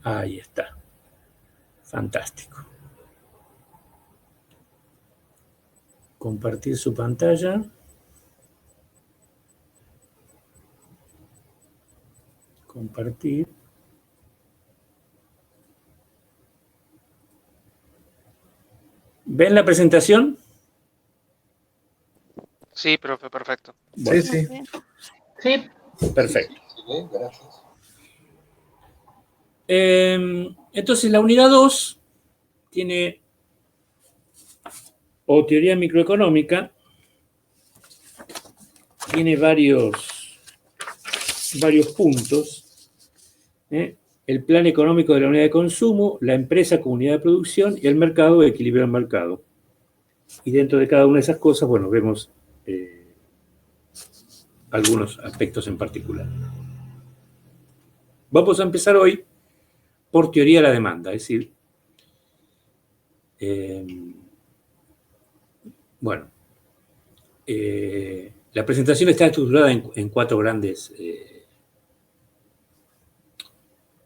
Ahí está. Fantástico. Compartir su pantalla. Compartir. ¿Ven la presentación? Sí, profe, perfecto. Bueno, Sí. Sí. perfecto. Sí, gracias. Entonces, la unidad 2 tiene o teoría microeconómica, tiene varios puntos. El plan económico de la unidad de consumo, la empresa como unidad de producción y el mercado, equilibrio del mercado. Y dentro de cada una de esas cosas, bueno, vemos algunos aspectos en particular. Vamos a empezar hoy por teoría de la demanda, es decir, la presentación está estructurada en 4 grandes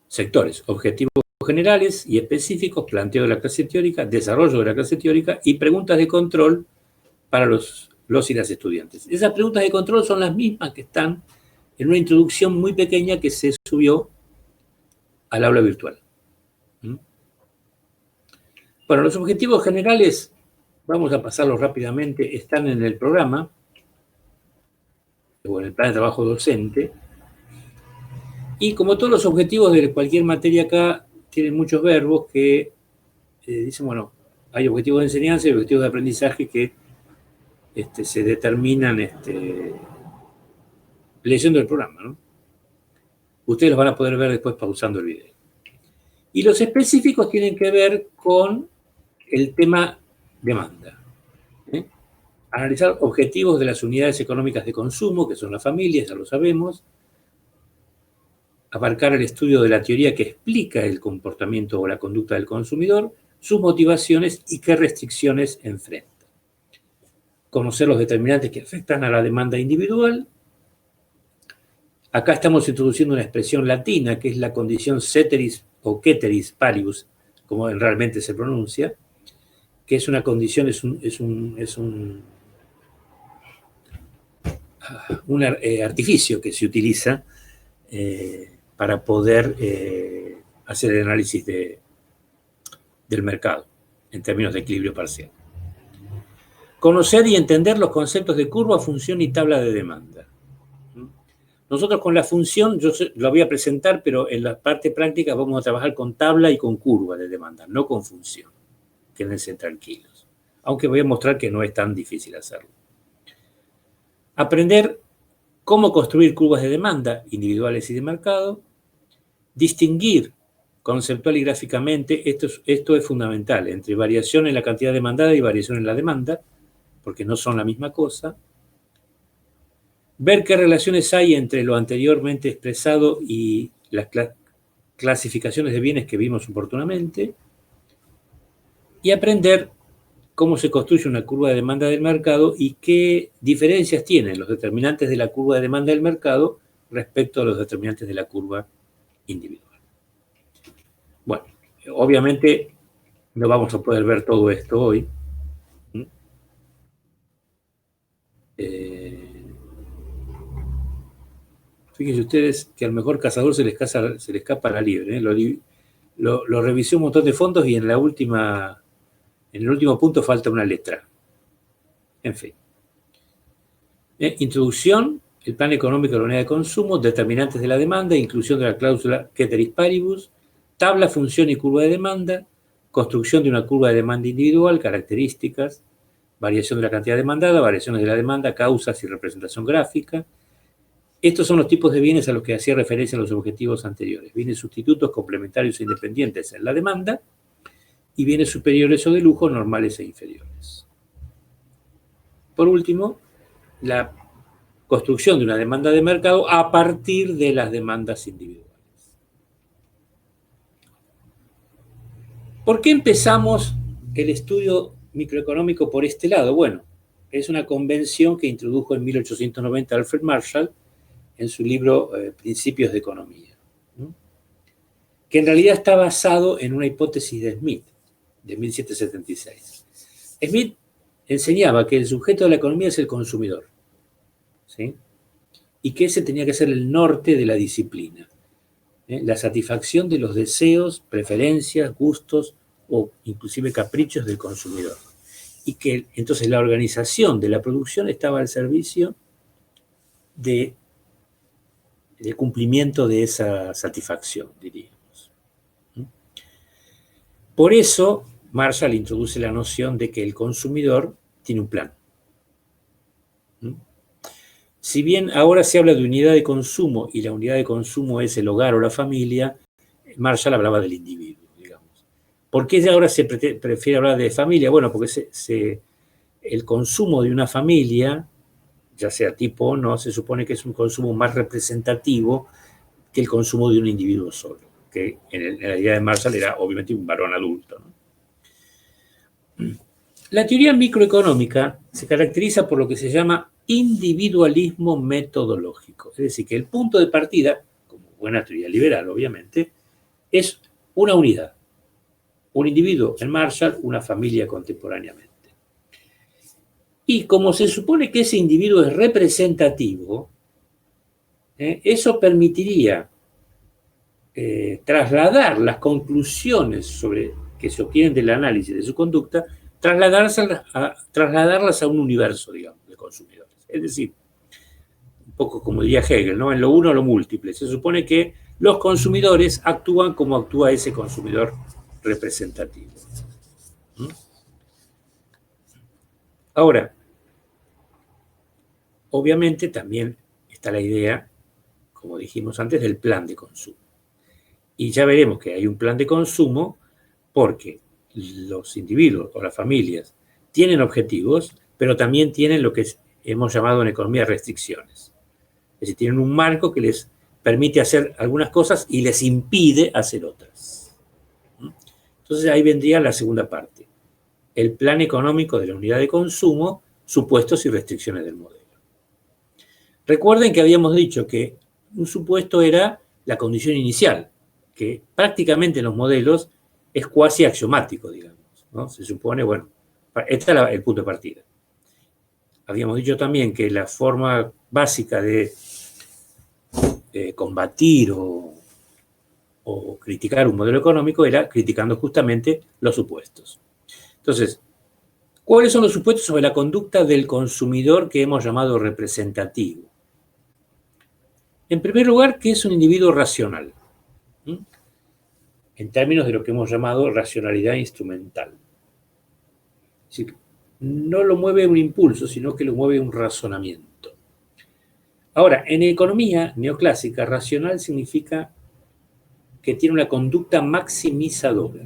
sectores: objetivos generales y específicos, planteo de la clase teórica, desarrollo de la clase teórica y preguntas de control para los y las estudiantes. Esas preguntas de control son las mismas que están en una introducción muy pequeña que se subió al aula virtual. Bueno, los objetivos generales, vamos a pasarlos rápidamente, están en el programa o en el plan de trabajo docente. Y como todos los objetivos de cualquier materia acá, tienen muchos verbos que dicen, bueno, hay objetivos de enseñanza y objetivos de aprendizaje que se determinan leyendo el programa, ¿no? Ustedes los van a poder ver después pausando el video. Y los específicos tienen que ver con el tema demanda. Analizar objetivos de las unidades económicas de consumo, que son las familias, ya lo sabemos. Abarcar el estudio de la teoría que explica el comportamiento o la conducta del consumidor, sus motivaciones y qué restricciones enfrenta. Conocer los determinantes que afectan a la demanda individual. Acá estamos introduciendo una expresión latina, que es la condición ceteris o ceteris paribus, como realmente se pronuncia, que es una condición, es un artificio que se utiliza para poder hacer el análisis del mercado en términos de equilibrio parcial. Conocer y entender los conceptos de curva, función y tabla de demanda. Nosotros con la función, yo lo voy a presentar, pero en la parte práctica vamos a trabajar con tabla y con curva de demanda, no con función. Quédense tranquilos. Aunque voy a mostrar que no es tan difícil hacerlo. Aprender cómo construir curvas de demanda individuales y de mercado. Distinguir conceptual y gráficamente, esto es fundamental, entre variación en la cantidad demandada y variación en la demanda, porque no son la misma cosa. Ver qué relaciones hay entre lo anteriormente expresado y las clasificaciones de bienes que vimos oportunamente. Y aprender cómo se construye una curva de demanda del mercado y qué diferencias tienen los determinantes de la curva de demanda del mercado respecto a los determinantes de la curva individual. Bueno, obviamente no vamos a poder ver todo esto hoy. Fíjense ustedes que al mejor cazador se le escapa la liebre. Lo revisé un montón de fondos y en el último punto falta una letra. En fin. Introducción, el plan económico de la unidad de consumo, determinantes de la demanda, inclusión de la cláusula ceteris paribus, tabla, función y curva de demanda, construcción de una curva de demanda individual, características, variación de la cantidad demandada, variaciones de la demanda, causas y representación gráfica. Estos son los tipos de bienes a los que hacía referencia en los objetivos anteriores. Bienes sustitutos, complementarios e independientes en la demanda y bienes superiores o de lujo, normales e inferiores. Por último, la construcción de una demanda de mercado a partir de las demandas individuales. ¿Por qué empezamos el estudio microeconómico por este lado? Bueno, es una convención que introdujo en 1890 Alfred Marshall en su libro Principios de Economía. que en realidad está basado en una hipótesis de Smith, de 1776. Smith enseñaba que el sujeto de la economía es el consumidor, ¿sí? Y que ese tenía que ser el norte de la disciplina, ¿eh? La satisfacción de los deseos, preferencias, gustos o inclusive caprichos del consumidor. Y que entonces la organización de la producción estaba al servicio del cumplimiento de esa satisfacción, diríamos. Por eso, Marshall introduce la noción de que el consumidor tiene un plan. Si bien ahora se habla de unidad de consumo y la unidad de consumo es el hogar o la familia, Marshall hablaba del individuo, digamos. ¿Por qué ahora se prefiere hablar de familia? Bueno, porque el consumo de una familia, ya sea tipo o no, se supone que es un consumo más representativo que el consumo de un individuo solo, que en la idea de Marshall era obviamente un varón adulto, ¿no? La teoría microeconómica se caracteriza por lo que se llama individualismo metodológico, es decir, que el punto de partida, como buena teoría liberal obviamente, es una unidad, un individuo en Marshall, una familia contemporáneamente. Y como se supone que ese individuo es representativo, eso permitiría trasladar las conclusiones que se obtienen del análisis de su conducta, trasladarlas a un universo, digamos, de consumidores. Es decir, un poco como diría Hegel, ¿no? En lo uno o lo múltiple. Se supone que los consumidores actúan como actúa ese consumidor representativo. Ahora, obviamente también está la idea, como dijimos antes, del plan de consumo. Y ya veremos que hay un plan de consumo porque los individuos o las familias tienen objetivos, pero también tienen lo que hemos llamado en economía restricciones. Es decir, tienen un marco que les permite hacer algunas cosas y les impide hacer otras. Entonces ahí vendría la segunda parte. El plan económico de la unidad de consumo, supuestos y restricciones del modelo. Recuerden que habíamos dicho que un supuesto era la condición inicial, que prácticamente en los modelos es cuasi axiomático, digamos, ¿no? Se supone, bueno, este es el punto de partida. Habíamos dicho también que la forma básica de combatir o criticar un modelo económico era criticando justamente los supuestos. Entonces, ¿cuáles son los supuestos sobre la conducta del consumidor que hemos llamado representativo? En primer lugar, que es un individuo racional, en términos de lo que hemos llamado racionalidad instrumental. Es decir, no lo mueve un impulso, sino que lo mueve un razonamiento. Ahora, en economía neoclásica, racional significa que tiene una conducta maximizadora,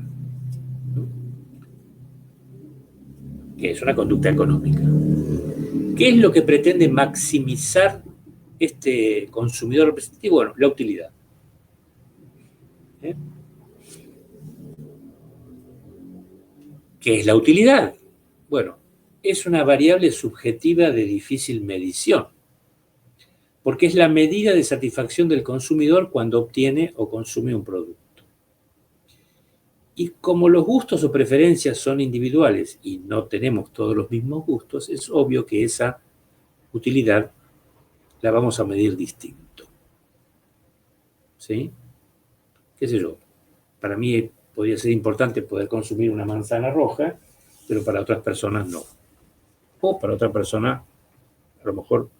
que es una conducta económica. ¿Qué es lo que pretende maximizar este consumidor representativo? Bueno, la utilidad. ¿Qué es la utilidad? Bueno, es una variable subjetiva de difícil medición, porque es la medida de satisfacción del consumidor cuando obtiene o consume un producto. Y como los gustos o preferencias son individuales y no tenemos todos los mismos gustos, es obvio que esa utilidad la vamos a medir distinto. ¿Sí? ¿Qué sé yo? Para mí podría ser importante poder consumir una manzana roja, pero para otras personas no. O para otra persona a lo mejor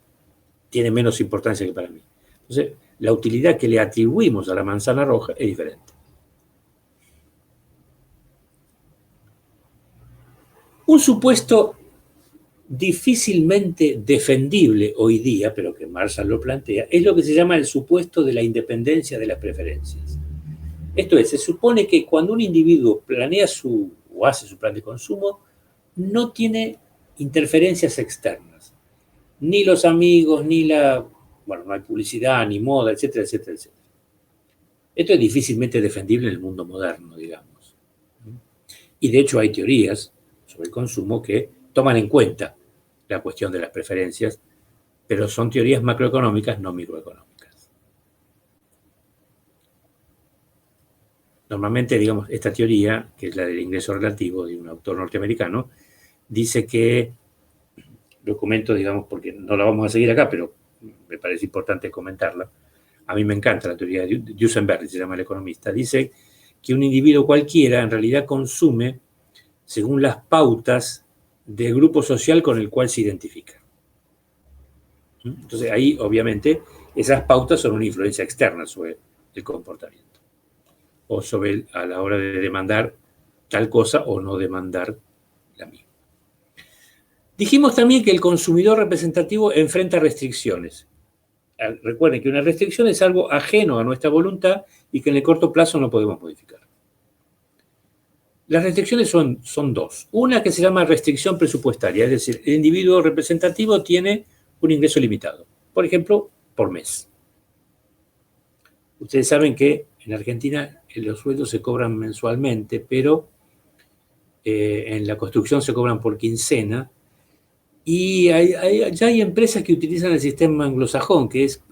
tiene menos importancia que para mí. Entonces, la utilidad que le atribuimos a la manzana roja es diferente. Un supuesto difícilmente defendible hoy día, pero que Marshall lo plantea, es lo que se llama el supuesto de la independencia de las preferencias. Esto es, se supone que cuando un individuo planea o hace su plan de consumo, no tiene interferencias externas. Ni los amigos, bueno, no hay publicidad, ni moda, etcétera, etcétera, etcétera. Esto es difícilmente defendible en el mundo moderno, digamos. Y de hecho hay teorías sobre el consumo que toman en cuenta la cuestión de las preferencias, pero son teorías macroeconómicas, no microeconómicas. Normalmente, digamos, esta teoría, que es la del ingreso relativo de un autor norteamericano, dice que, lo comento, digamos, porque no la vamos a seguir acá, pero me parece importante comentarla. A mí me encanta la teoría de Duesenberg, se llama el economista. Dice que un individuo cualquiera en realidad consume según las pautas del grupo social con el cual se identifica. Entonces ahí, obviamente, esas pautas son una influencia externa sobre el comportamiento o sobre a la hora de demandar tal cosa o no demandar la misma. Dijimos también que el consumidor representativo enfrenta restricciones. Recuerden que una restricción es algo ajeno a nuestra voluntad y que en el corto plazo no podemos modificar. Las restricciones son dos. Una que se llama restricción presupuestaria, es decir, el individuo representativo tiene un ingreso limitado, por ejemplo, por mes. Ustedes saben que en Argentina los sueldos se cobran mensualmente, pero en la construcción se cobran por quincena. Y ya hay empresas que utilizan el sistema anglosajón, que es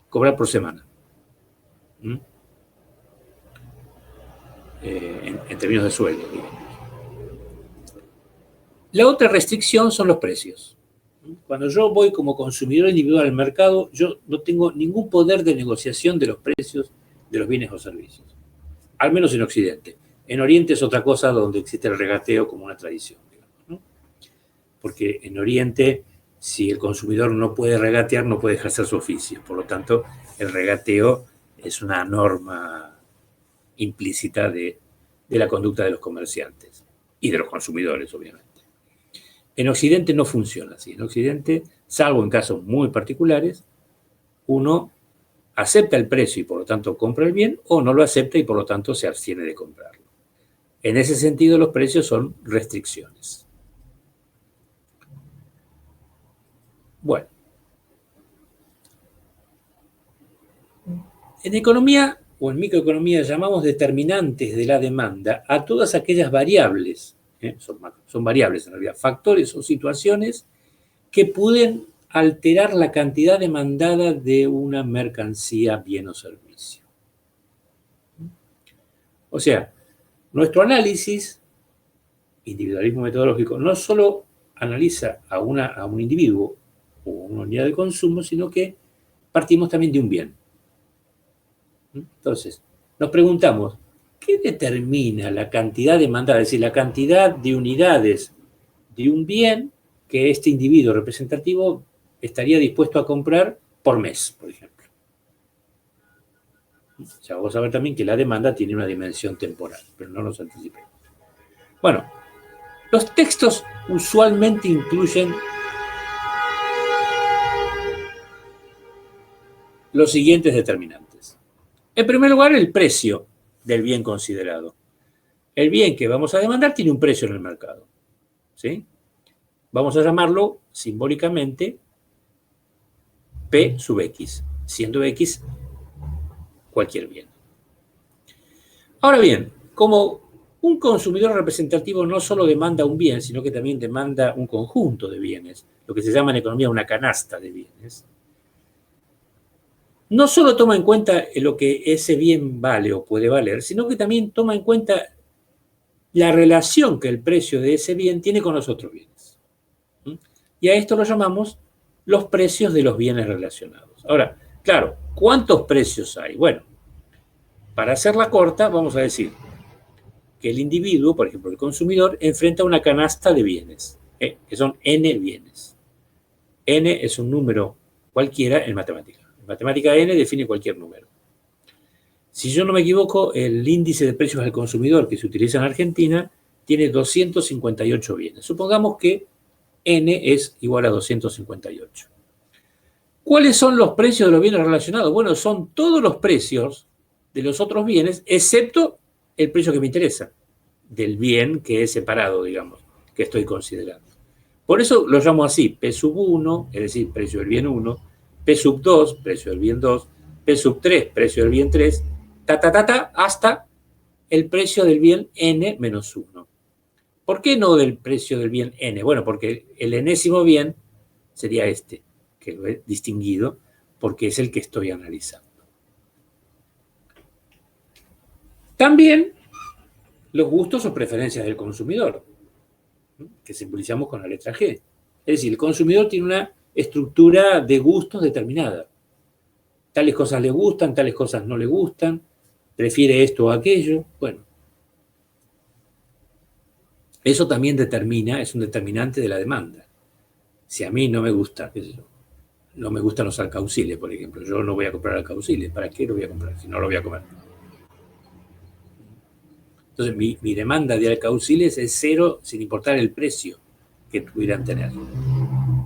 cobrar por semana. En términos de sueldo, digamos. La otra restricción son los precios. Cuando yo voy como consumidor individual al mercado, yo no tengo ningún poder de negociación de los precios de los bienes o servicios. Al menos en Occidente. En Oriente es otra cosa donde existe el regateo como una tradición, digamos, ¿no? Porque en Oriente, si el consumidor no puede regatear, no puede ejercer su oficio. Por lo tanto, el regateo es una norma implícita de la conducta de los comerciantes y de los consumidores, obviamente. En Occidente no funciona así. En Occidente, salvo en casos muy particulares, uno acepta el precio y por lo tanto compra el bien, o no lo acepta y por lo tanto se abstiene de comprarlo. En ese sentido, los precios son restricciones. Bueno. En economía o en microeconomía llamamos determinantes de la demanda a todas aquellas variables, son variables en realidad, factores o situaciones que pueden alterar la cantidad demandada de una mercancía, bien o servicio. O sea, nuestro análisis, individualismo metodológico, no solo analiza a un individuo o una unidad de consumo, sino que partimos también de un bien. Entonces, nos preguntamos, ¿qué determina la cantidad demandada? Es decir, la cantidad de unidades de un bien que este individuo representativo estaría dispuesto a comprar por mes, por ejemplo. Ya vamos a ver también que la demanda tiene una dimensión temporal, pero no nos anticipemos. Bueno, los textos usualmente incluyen los siguientes determinantes. En primer lugar, el precio del bien considerado. El bien que vamos a demandar tiene un precio en el mercado, ¿sí? Vamos a llamarlo simbólicamente P sub X, siendo X cualquier bien. Ahora bien, como un consumidor representativo no solo demanda un bien, sino que también demanda un conjunto de bienes, lo que se llama en economía una canasta de bienes, no solo toma en cuenta lo que ese bien vale o puede valer, sino que también toma en cuenta la relación que el precio de ese bien tiene con los otros bienes. Y a esto lo llamamos los precios de los bienes relacionados. Ahora, claro, ¿cuántos precios hay? Bueno, para hacerla corta, vamos a decir que el individuo, por ejemplo, el consumidor, enfrenta una canasta de bienes, que son N bienes. N es un número cualquiera en matemática. En matemática N define cualquier número. Si yo no me equivoco, el índice de precios al consumidor que se utiliza en Argentina tiene 258 bienes. Supongamos que N es igual a 258. ¿Cuáles son los precios de los bienes relacionados? Bueno, son todos los precios de los otros bienes, excepto el precio que me interesa, del bien que es separado, digamos, que estoy considerando. Por eso lo llamo así, P sub 1, es decir, precio del bien 1, P sub 2, precio del bien 2, P sub 3, precio del bien 3, hasta el precio del bien N menos 1. ¿Por qué no del precio del bien N? Bueno, porque el enésimo bien sería este, que lo he distinguido, porque es el que estoy analizando. También los gustos o preferencias del consumidor, que simbolizamos con la letra G. Es decir, el consumidor tiene una estructura de gustos determinada. Tales cosas le gustan, tales cosas no le gustan, prefiere esto o aquello. Bueno, eso también determina, es un determinante de la demanda. Si a mí no me gusta, qué sé yo, no me gustan los alcauciles, por ejemplo, yo no voy a comprar alcauciles. ¿Para qué lo voy a comprar si no lo voy a comer? Entonces, mi demanda de alcauciles es cero sin importar el precio que pudieran tener.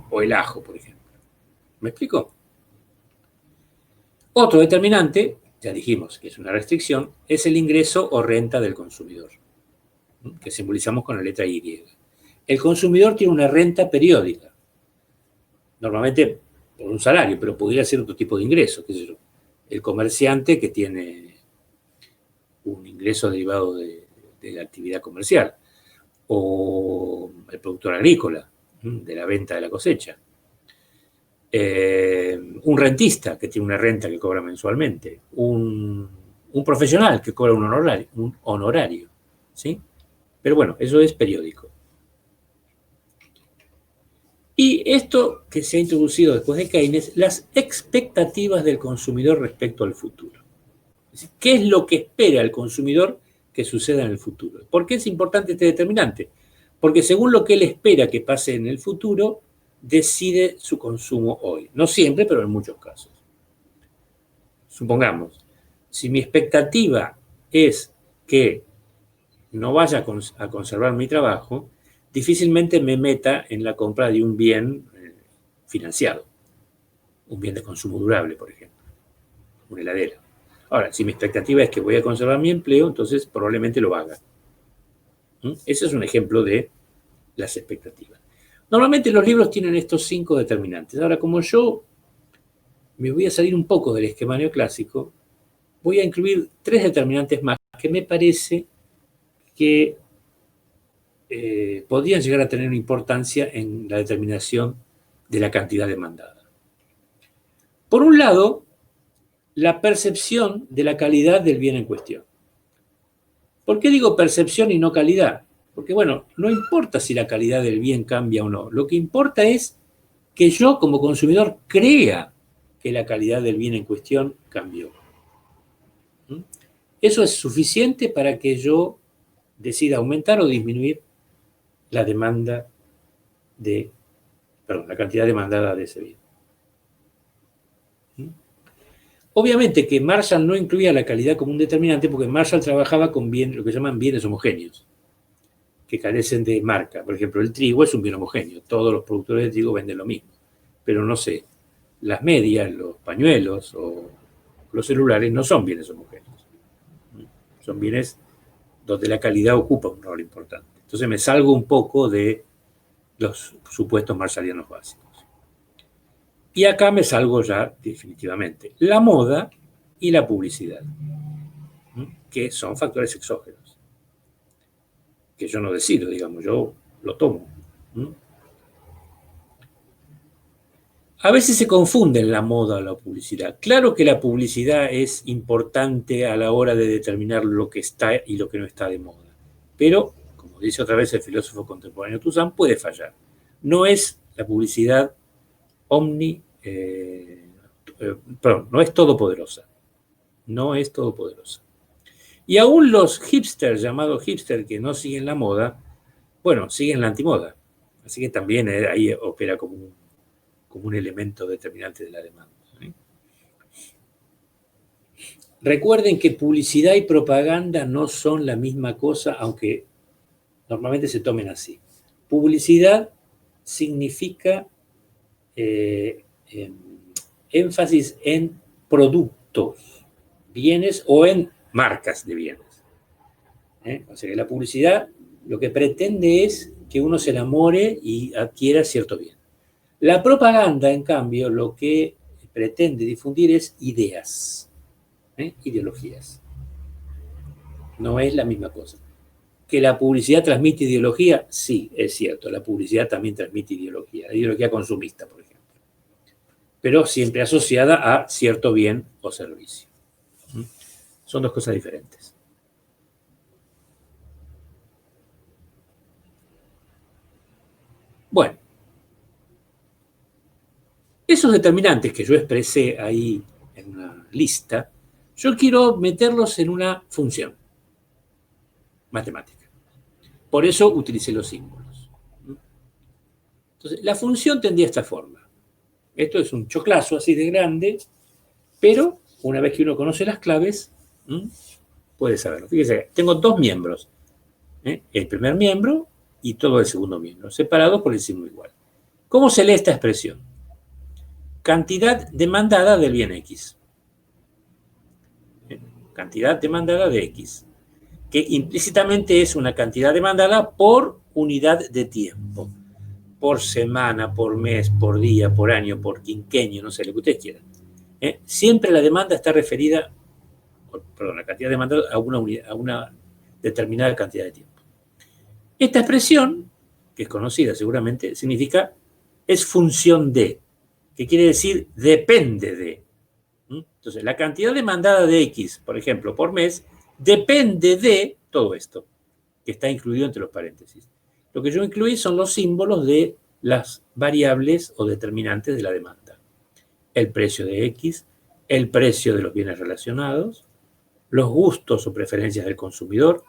O el ajo, por ejemplo. ¿Me explico? Otro determinante, ya dijimos que es una restricción, es el ingreso o renta del consumidor, que simbolizamos con la letra Y. El consumidor tiene una renta periódica, normalmente por un salario, pero podría ser otro tipo de ingreso, qué sé yo. El comerciante que tiene un ingreso derivado de la actividad comercial, o el productor agrícola, de la venta de la cosecha. Un rentista que tiene una renta que cobra mensualmente, un profesional que cobra un honorario, ¿sí? Pero bueno, eso es periódico. Y esto que se ha introducido después de Keynes, las expectativas del consumidor respecto al futuro. Es decir, ¿qué es lo que espera el consumidor que suceda en el futuro? ¿Por qué es importante este determinante? Porque según lo que él espera que pase en el futuro, decide su consumo hoy. No siempre, pero en muchos casos. Supongamos, si mi expectativa es que no vaya a conservar mi trabajo, difícilmente me meta en la compra de un bien financiado, un bien de consumo durable, por ejemplo, una heladera. Ahora, si mi expectativa es que voy a conservar mi empleo, entonces probablemente lo haga. Ese es un ejemplo de las expectativas. Normalmente los libros tienen estos 5 determinantes. Ahora, como yo me voy a salir un poco del esquema neoclásico, voy a incluir 3 determinantes más que me parece que podrían llegar a tener una importancia en la determinación de la cantidad demandada. Por un lado, la percepción de la calidad del bien en cuestión. ¿Por qué digo percepción y no calidad? Porque, bueno, no importa si la calidad del bien cambia o no. Lo que importa es que yo, como consumidor, crea que la calidad del bien en cuestión cambió. Eso es suficiente para que yo decida aumentar o disminuir la demanda la cantidad demandada de ese bien. Obviamente que Marshall no incluía la calidad como un determinante porque Marshall trabajaba con lo que llaman bienes homogéneos, que carecen de marca. Por ejemplo, el trigo es un bien homogéneo. Todos los productores de trigo venden lo mismo. Pero no sé, las medias, los pañuelos o los celulares no son bienes homogéneos. Son bienes donde la calidad ocupa un rol importante. Entonces me salgo un poco de los supuestos marshallianos básicos. Y acá me salgo ya definitivamente. La moda y la publicidad, que son factores exógenos, que yo no decido, digamos, yo lo tomo. A veces se confunden la moda o la publicidad. Claro que la publicidad es importante a la hora de determinar lo que está y lo que no está de moda. Pero, como dice otra vez el filósofo contemporáneo Toussaint, puede fallar. No es la publicidad no es todopoderosa. No es todopoderosa. Y aún los hipsters, llamados hipsters, que no siguen la moda, bueno, siguen la antimoda. Así que también ahí opera como un elemento determinante de la demanda. Recuerden que publicidad y propaganda no son la misma cosa, aunque normalmente se tomen así. Publicidad significa énfasis en productos, bienes o en marcas de bienes. O sea que la publicidad lo que pretende es que uno se enamore y adquiera cierto bien. La propaganda, en cambio, lo que pretende difundir es ideas, ideologías. No es la misma cosa. ¿Que la publicidad transmite ideología? Sí, es cierto. La publicidad también transmite ideología. La ideología consumista, por ejemplo. Pero siempre asociada a cierto bien o servicio. Son dos cosas diferentes. Bueno, esos determinantes que yo expresé ahí en una lista, yo quiero meterlos en una función matemática. Por eso utilicé los símbolos. Entonces, la función tendría esta forma. Esto es un choclazo así de grande, pero una vez que uno conoce las claves, puede saberlo. Fíjese, tengo dos miembros. El primer miembro y todo el segundo miembro, separados por el signo igual. ¿Cómo se lee esta expresión? Cantidad demandada del bien X. Cantidad demandada de X, que implícitamente es una cantidad demandada por unidad de tiempo, por semana, por mes, por día, por año, por quinquenio, no sé, lo que ustedes quieran. Siempre la demanda está referida, perdón, la cantidad demandada a una determinada cantidad de tiempo. Esta expresión, que es conocida seguramente, significa es función de, que quiere decir depende de. Entonces, la cantidad demandada de X, por ejemplo, por mes, depende de todo esto, que está incluido entre los paréntesis. Lo que yo incluí son los símbolos de las variables o determinantes de la demanda. El precio de X, el precio de los bienes relacionados, los gustos o preferencias del consumidor,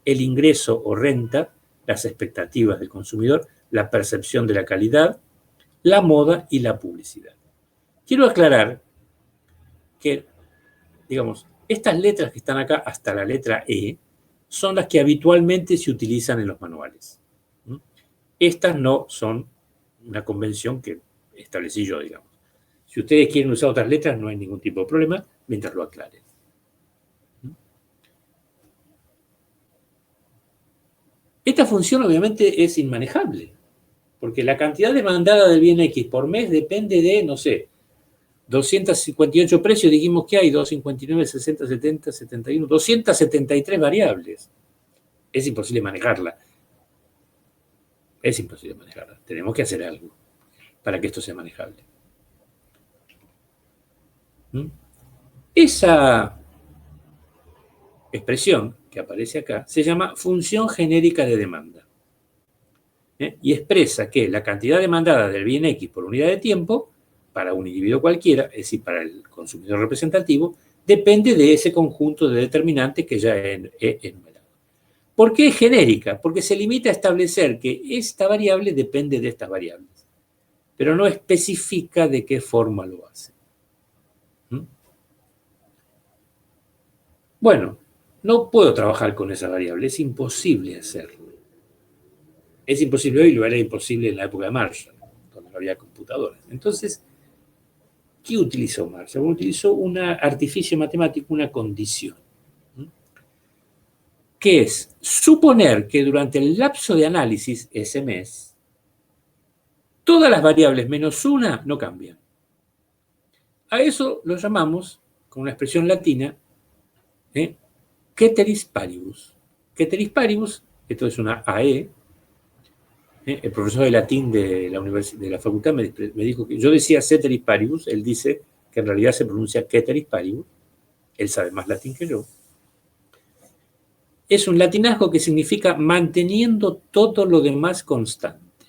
el ingreso o renta, las expectativas del consumidor, la percepción de la calidad, la moda y la publicidad. Quiero aclarar que, digamos, estas letras que están acá hasta la letra E son las que habitualmente se utilizan en los manuales. Estas no son una convención que establecí yo, digamos. Si ustedes quieren usar otras letras, no hay ningún tipo de problema mientras lo aclaren. Esta función obviamente es inmanejable, porque la cantidad demandada del bien X por mes depende de, no sé, 258 precios, dijimos que hay 259, 60, 70, 71, 273 variables. Es imposible manejarla. Es imposible manejarla. Tenemos que hacer algo para que esto sea manejable. Esa expresión que aparece acá se llama función genérica de demanda. Y expresa que la cantidad demandada del bien X por unidad de tiempo para un individuo cualquiera, es decir, para el consumidor representativo, depende de ese conjunto de determinantes que ya he enumerado. ¿Por qué es genérica? Porque se limita a establecer que esta variable depende de estas variables, pero no especifica de qué forma lo hace. Bueno, no puedo trabajar con esa variable, es imposible hacerlo. Es imposible hoy, lo era imposible en la época de Marshall, cuando no había computadoras. Entonces, ¿qué utilizó Marshall? Utilizó un artificio matemático, una condición, que es suponer que durante el lapso de análisis, ese mes, todas las variables menos una no cambian. A eso lo llamamos, con una expresión latina, ceteris paribus. Ceteris paribus, esto es una AE. El profesor de latín de la facultad me dijo que yo decía ceteris paribus, él dice que en realidad se pronuncia ceteris paribus, él sabe más latín que yo. Es un latinazgo que significa manteniendo todo lo demás constante.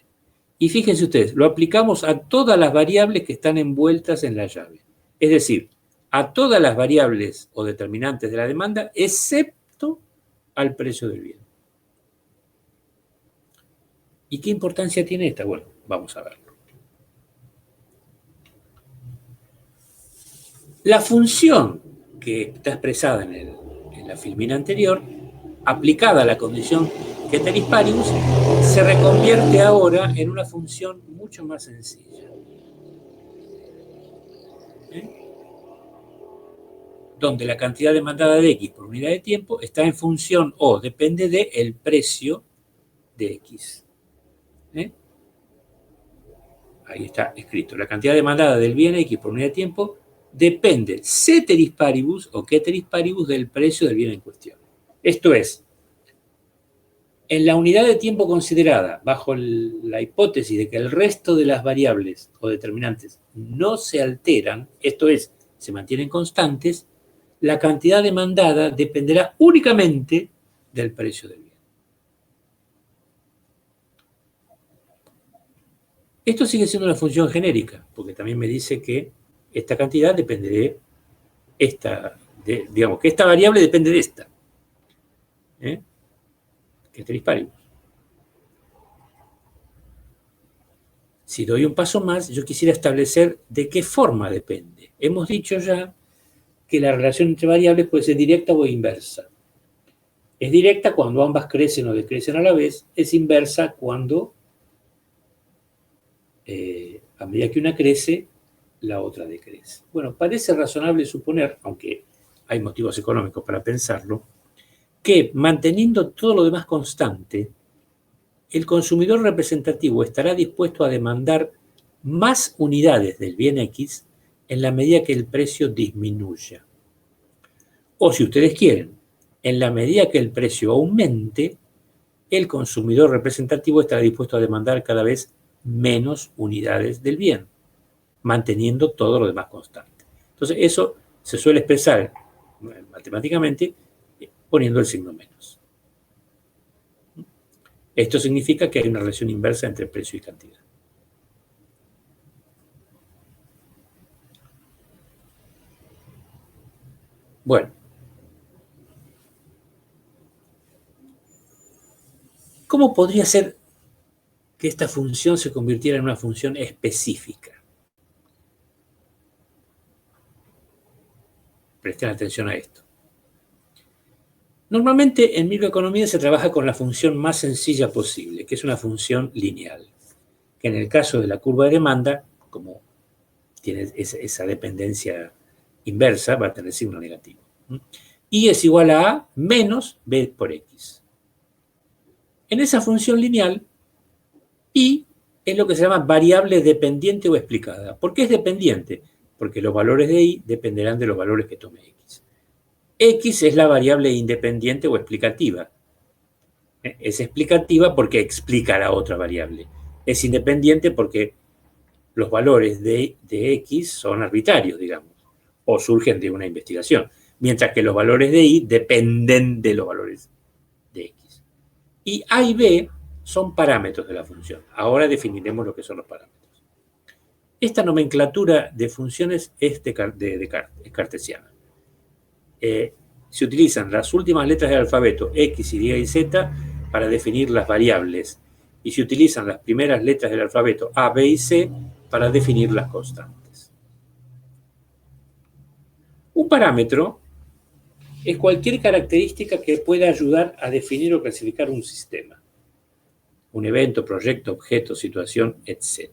Y fíjense ustedes, lo aplicamos a todas las variables que están envueltas en la llave. Es decir, a todas las variables o determinantes de la demanda, excepto al precio del bien. ¿Y qué importancia tiene esta? Bueno, vamos a verlo. La función que está expresada en la filmina anterior, aplicada a la condición ceteris paribus, se reconvierte ahora en una función mucho más sencilla. Donde la cantidad demandada de X por unidad de tiempo está en función o depende del precio de X. Ahí está escrito. La cantidad demandada del bien X por unidad de tiempo depende ceteris paribus o ceteris paribus del precio del bien en cuestión. Esto es, en la unidad de tiempo considerada, bajo la hipótesis de que el resto de las variables o determinantes no se alteran, esto es, se mantienen constantes, la cantidad demandada dependerá únicamente del precio del bien. Esto sigue siendo una función genérica, porque también me dice que esta cantidad depende de esta, digamos, que esta variable depende de esta, que es Ceteris. Si doy un paso más, yo quisiera establecer de qué forma depende. Hemos dicho ya que la relación entre variables puede ser directa o inversa. Es directa cuando ambas crecen o decrecen a la vez, es inversa cuando a medida que una crece, la otra decrece. Bueno, parece razonable suponer, aunque hay motivos económicos para pensarlo, que manteniendo todo lo demás constante, el consumidor representativo estará dispuesto a demandar más unidades del bien X en la medida que el precio disminuya. O si ustedes quieren, en la medida que el precio aumente, el consumidor representativo estará dispuesto a demandar cada vez menos unidades del bien, manteniendo todo lo demás constante. Entonces, eso se suele expresar matemáticamente poniendo el signo menos. Esto significa que hay una relación inversa entre precio y cantidad. Bueno. ¿Cómo podría ser que esta función se convirtiera en una función específica? Presten atención a esto. Normalmente en microeconomía se trabaja con la función más sencilla posible, que es una función lineal, que en el caso de la curva de demanda, como tiene esa dependencia inversa, va a tener signo negativo. Y es igual a A menos B por X. En esa función lineal, Y es lo que se llama variable dependiente o explicada. ¿Por qué es dependiente? Porque los valores de Y dependerán de los valores que tome X. X es la variable independiente o explicativa. Es explicativa porque explica la otra variable. Es independiente porque los valores de X son arbitrarios, digamos, o surgen de una investigación, mientras que los valores de Y dependen de los valores de X. Y A y B son parámetros de la función. Ahora definiremos lo que son los parámetros. Esta nomenclatura de funciones es es cartesiana. Se utilizan las últimas letras del alfabeto, X, Y y Z, para definir las variables. Y se utilizan las primeras letras del alfabeto, A, B y C, para definir las constantes. Un parámetro es cualquier característica que pueda ayudar a definir o clasificar un sistema. Un evento, proyecto, objeto, situación, etc.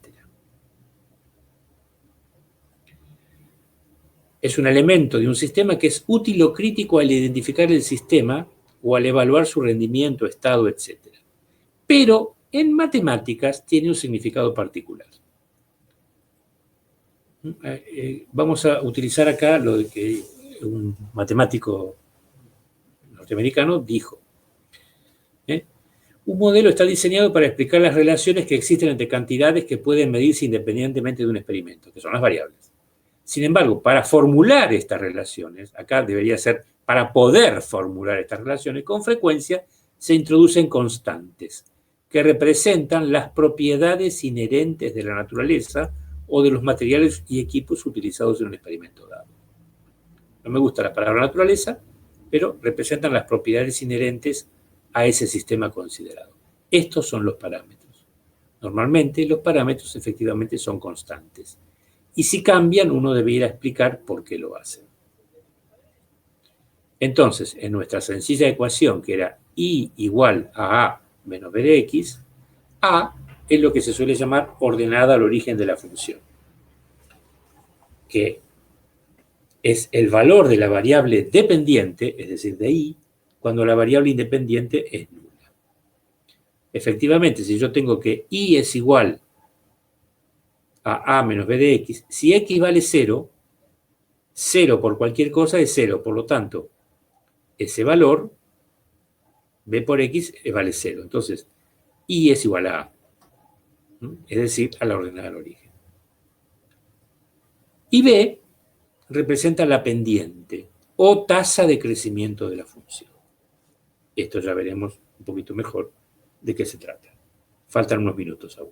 Es un elemento de un sistema que es útil o crítico al identificar el sistema o al evaluar su rendimiento, estado, etc. Pero en matemáticas tiene un significado particular. Vamos a utilizar acá lo de que un matemático norteamericano dijo. Un modelo está diseñado para explicar las relaciones que existen entre cantidades que pueden medirse independientemente de un experimento, que son las variables. Sin embargo, para formular estas relaciones, acá debería ser para poder formular estas relaciones, con frecuencia se introducen constantes que representan las propiedades inherentes de la naturaleza o de los materiales y equipos utilizados en un experimento dado. No me gusta la palabra naturaleza, pero representan las propiedades inherentes a ese sistema considerado. Estos son los parámetros. Normalmente los parámetros efectivamente son constantes. Y si cambian, uno debería explicar por qué lo hacen. Entonces, en nuestra sencilla ecuación, que era Y igual a A menos B de X, A es lo que se suele llamar ordenada al origen de la función, que es el valor de la variable dependiente, es decir, de Y, cuando la variable independiente es nula. Efectivamente, si yo tengo que Y es igual a menos B de X, si X vale 0, 0 por cualquier cosa es 0, por lo tanto, ese valor, B por X, vale 0. Entonces, Y es igual a A, es decir, a la ordenada al origen. Y B representa la pendiente o tasa de crecimiento de la función. Esto ya veremos un poquito mejor de qué se trata. Faltan unos minutos aún.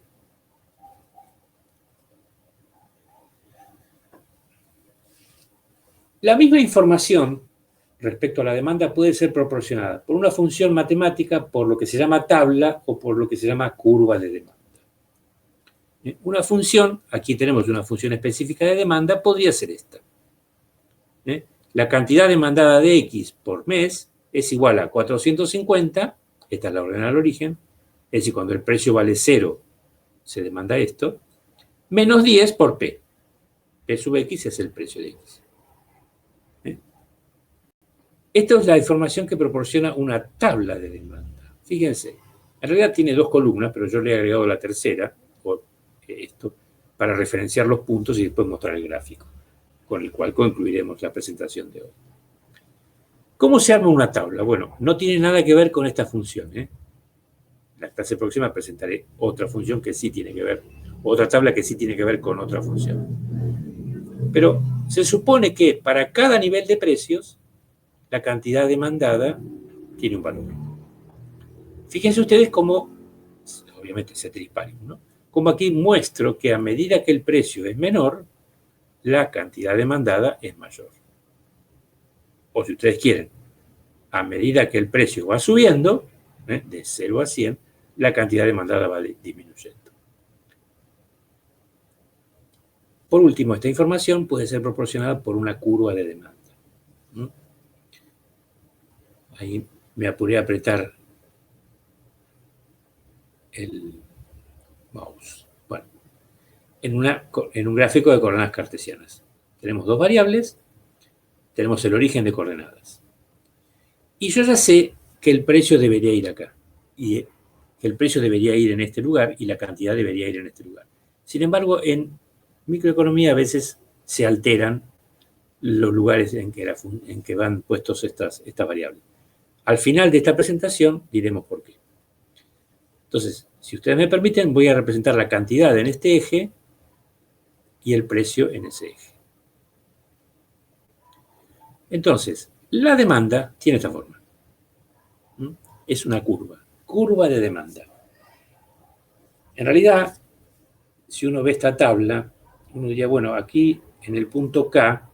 La misma información respecto a la demanda puede ser proporcionada por una función matemática, por lo que se llama tabla o por lo que se llama curva de demanda. Una función, aquí tenemos una función específica de demanda, podría ser esta. La cantidad demandada de X por mes es igual a 450, esta es la orden al origen, es decir, cuando el precio vale 0, se demanda esto, menos 10 por P. P sub X es el precio de X. Esta es la información que proporciona una tabla de demanda. Fíjense, en realidad tiene dos columnas, pero yo le he agregado la tercera, o esto, para referenciar los puntos y después mostrar el gráfico, con el cual concluiremos la presentación de hoy. ¿Cómo se arma una tabla? Bueno, no tiene nada que ver con esta función. La clase próxima presentaré otra función que sí tiene que ver, otra tabla que sí tiene que ver con otra función. Pero se supone que para cada nivel de precios, la cantidad demandada tiene un valor. Fíjense ustedes cómo, obviamente ceteris paribus, ¿no? Como aquí muestro que a medida que el precio es menor, la cantidad demandada es mayor. O si ustedes quieren, a medida que el precio va subiendo, de 0 a 100, la cantidad demandada va disminuyendo. Por último, esta información puede ser proporcionada por una curva de demanda. Ahí me apuré a apretar el mouse. Bueno, en un gráfico de coordenadas cartesianas. Tenemos dos variables, tenemos el origen de coordenadas. Y yo ya sé que el precio debería ir acá. Y que el precio debería ir en este lugar y la cantidad debería ir en este lugar. Sin embargo, en microeconomía a veces se alteran los lugares en que van puestos estas variables. Al final de esta presentación diremos por qué. Entonces, si ustedes me permiten, voy a representar la cantidad en este eje y el precio en ese eje. Entonces, la demanda tiene esta forma. Es una curva de demanda. En realidad, si uno ve esta tabla, uno diría, bueno, aquí en el punto K,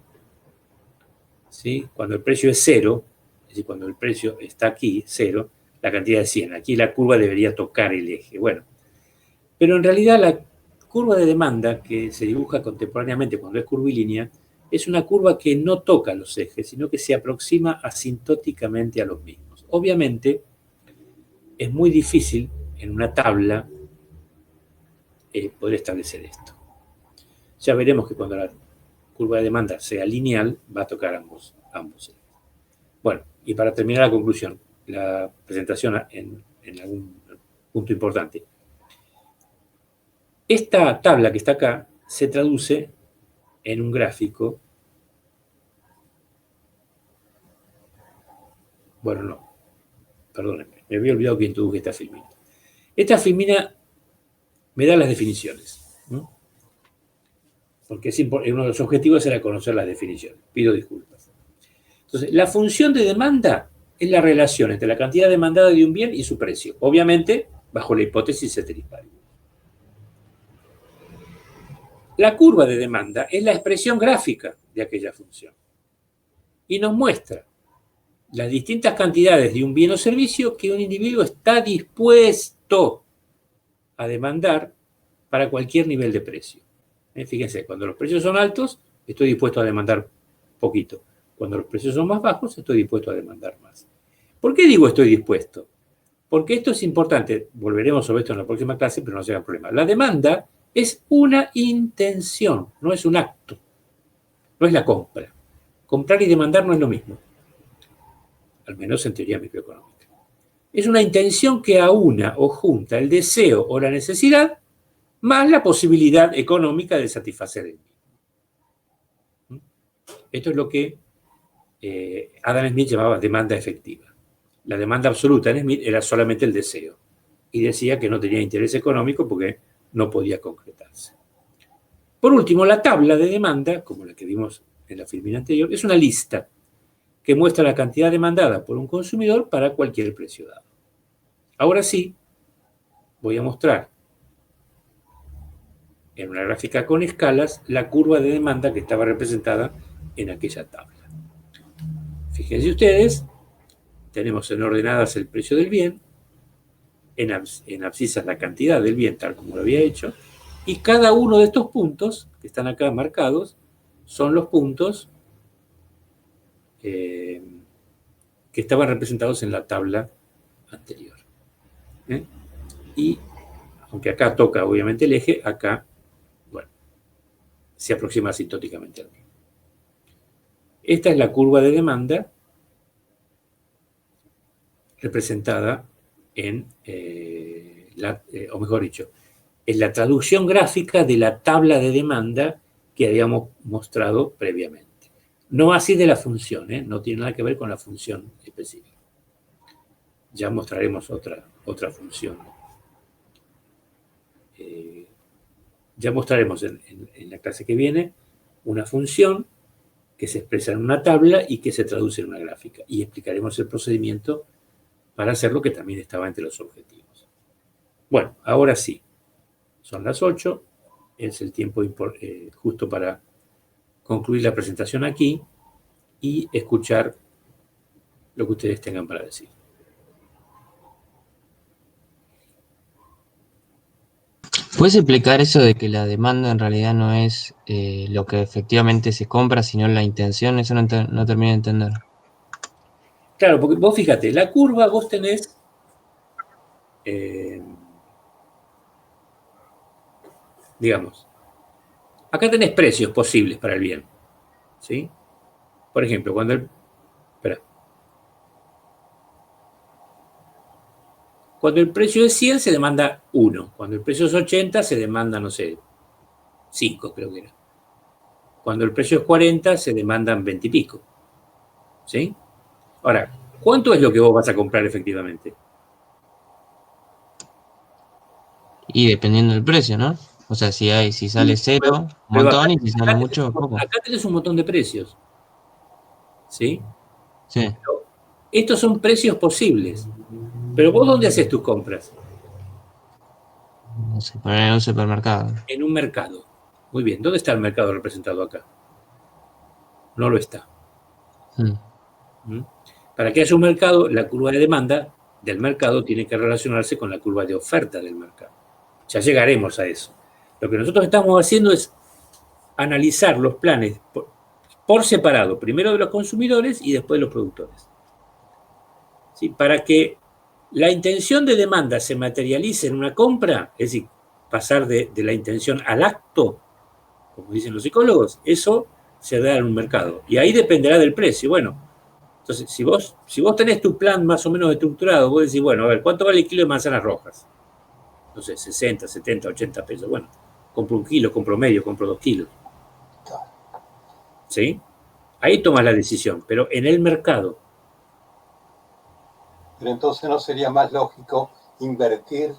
¿sí? Cuando el precio es 0, es decir, cuando el precio está aquí, 0, la cantidad es 100. Aquí la curva debería tocar el eje. Bueno, pero en realidad la curva de demanda que se dibuja contemporáneamente cuando es curvilínea es una curva que no toca los ejes, sino que se aproxima asintóticamente a los mismos. Obviamente, es muy difícil en una tabla poder establecer esto. Ya veremos que cuando la curva de demanda sea lineal, va a tocar ambos ejes. Bueno, y para terminar la conclusión, la presentación en algún punto importante. Esta tabla que está acá se traduce en un gráfico. Bueno, no, perdónenme, me había olvidado que introduje esta filmina. Esta filmina me da las definiciones, ¿no? Porque uno de los objetivos era conocer las definiciones. Pido disculpas. Entonces, la función de demanda es la relación entre la cantidad demandada de un bien y su precio. Obviamente, bajo la hipótesis ceteris paribus. La curva de demanda es la expresión gráfica de aquella función. Y nos muestra las distintas cantidades de un bien o servicio que un individuo está dispuesto a demandar para cualquier nivel de precio. Fíjense, cuando los precios son altos, estoy dispuesto a demandar poquito. Cuando los precios son más bajos, estoy dispuesto a demandar más. ¿Por qué digo estoy dispuesto? Porque esto es importante. Volveremos sobre esto en la próxima clase, pero no se hagan problema. La demanda es una intención, no es un acto. No es la compra. Comprar y demandar no es lo mismo. Al menos en teoría microeconómica. Es una intención que aúna o junta el deseo o la necesidad más la posibilidad económica de satisfacer el mismo. Esto es lo que Adam Smith llamaba demanda efectiva. La demanda absoluta en Smith era solamente el deseo y decía que no tenía interés económico porque no podía concretarse. Por último, la tabla de demanda, como la que vimos en la filmina anterior, es una lista que muestra la cantidad demandada por un consumidor para cualquier precio dado. Ahora sí, voy a mostrar en una gráfica con escalas la curva de demanda que estaba representada en aquella tabla. Fíjense ustedes, tenemos en ordenadas el precio del bien, en abscisas la cantidad del bien, tal como lo había hecho, y cada uno de estos puntos, que están acá marcados, son los puntos que estaban representados en la tabla anterior. ¿Eh? Y aunque acá toca obviamente el eje, acá, bueno, se aproxima asintóticamente al mismo. Esta es la curva de demanda representada en, o mejor dicho, es la traducción gráfica de la tabla de demanda que habíamos mostrado previamente. No así de la función, no tiene nada que ver con la función específica. Ya mostraremos otra función. Ya mostraremos en la clase que viene una función que se expresa en una tabla y que se traduce en una gráfica. Y explicaremos el procedimiento para hacerlo, que también estaba entre los objetivos. Bueno, ahora sí, son las 8, es el tiempo justo para concluir la presentación aquí y escuchar lo que ustedes tengan para decir. ¿Puedes explicar eso de que la demanda en realidad no es lo que efectivamente se compra, sino la intención? Eso no termino de entender. Claro, porque vos fíjate, la curva vos tenés digamos, acá tenés precios posibles para el bien, ¿sí? Por ejemplo, cuando el precio es 100 se demanda 1, cuando el precio es 80 se demanda, no sé, 5 creo que era. Cuando el precio es 40 se demandan 20 y pico, ¿sí? Ahora, ¿cuánto es lo que vos vas a comprar efectivamente? Y dependiendo del precio, ¿no? O sea, si sale cero, un Pero montón, y si sale mucho, poco. acá tenés un montón de precios, ¿sí? Sí, Pero estos son precios posibles. Pero vos, ¿dónde haces tus compras? no sé, poner en un supermercado. En un mercado. Muy bien, ¿dónde está el mercado representado acá? No lo está. Mm. ¿Mm? Para que haya un mercado, la curva de demanda del mercado tiene que relacionarse con la curva de oferta del mercado. Ya llegaremos a eso. Lo que nosotros estamos haciendo es analizar los planes por separado, primero de los consumidores y después de los productores. ¿Sí? Para que la intención de demanda se materialice en una compra, es decir, pasar de la intención al acto, como dicen los psicólogos, eso se da en un mercado. Y ahí dependerá del precio. Bueno, entonces, si vos tenés tu plan más o menos estructurado, vos decís, bueno, a ver, ¿cuánto vale el kilo de manzanas rojas? No sé, 60, 70, 80 pesos. Bueno, compro un kilo, compro medio, compro 2 kilos. ¿Sí? Ahí tomas la decisión, pero en el mercado. Pero entonces no sería más lógico invertir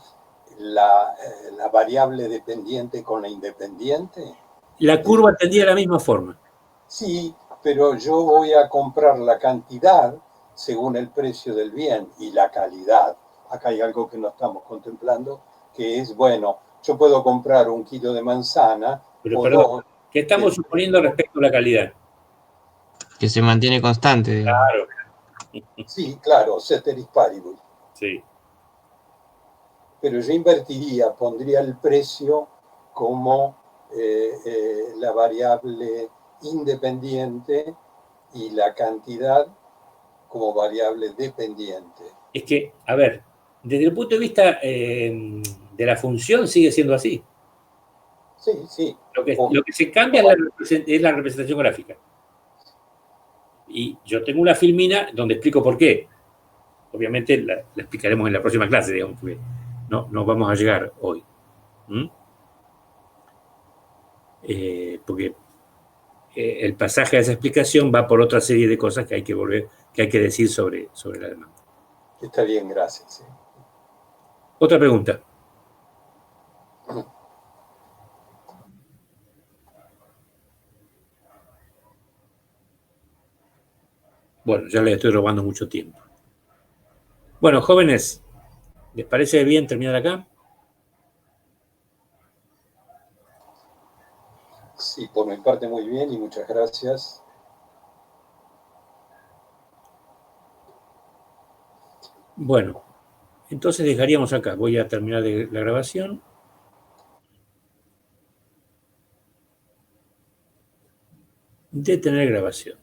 la variable dependiente con la independiente. La curva tendría la misma forma. Sí, pero yo voy a comprar la cantidad según el precio del bien y la calidad. Acá hay algo que no estamos contemplando, que es, bueno, yo puedo comprar 1 kilo de manzana Pero o perdón, dos. ¿qué estamos suponiendo respecto a la calidad? Que se mantiene constante, digamos. Claro. Sí, claro, ceteris paribus. Sí. Pero yo invertiría, pondría el precio como la variable independiente y la cantidad como variable dependiente. Es que, a ver, desde el punto de vista de la función sigue siendo así. Sí, sí. Lo que se cambia es la representación gráfica. Y yo tengo una filmina donde explico por qué. Obviamente la explicaremos en la próxima clase, digamos, porque no vamos a llegar hoy. Porque el pasaje a esa explicación va por otra serie de cosas que hay que decir sobre la demanda. Está bien, gracias. Sí. Otra pregunta. Bueno, ya les estoy robando mucho tiempo. Bueno, jóvenes, ¿les parece bien terminar acá? Sí, por mi parte muy bien y muchas gracias. Bueno, entonces dejaríamos acá. Voy a terminar la grabación. Detener grabación.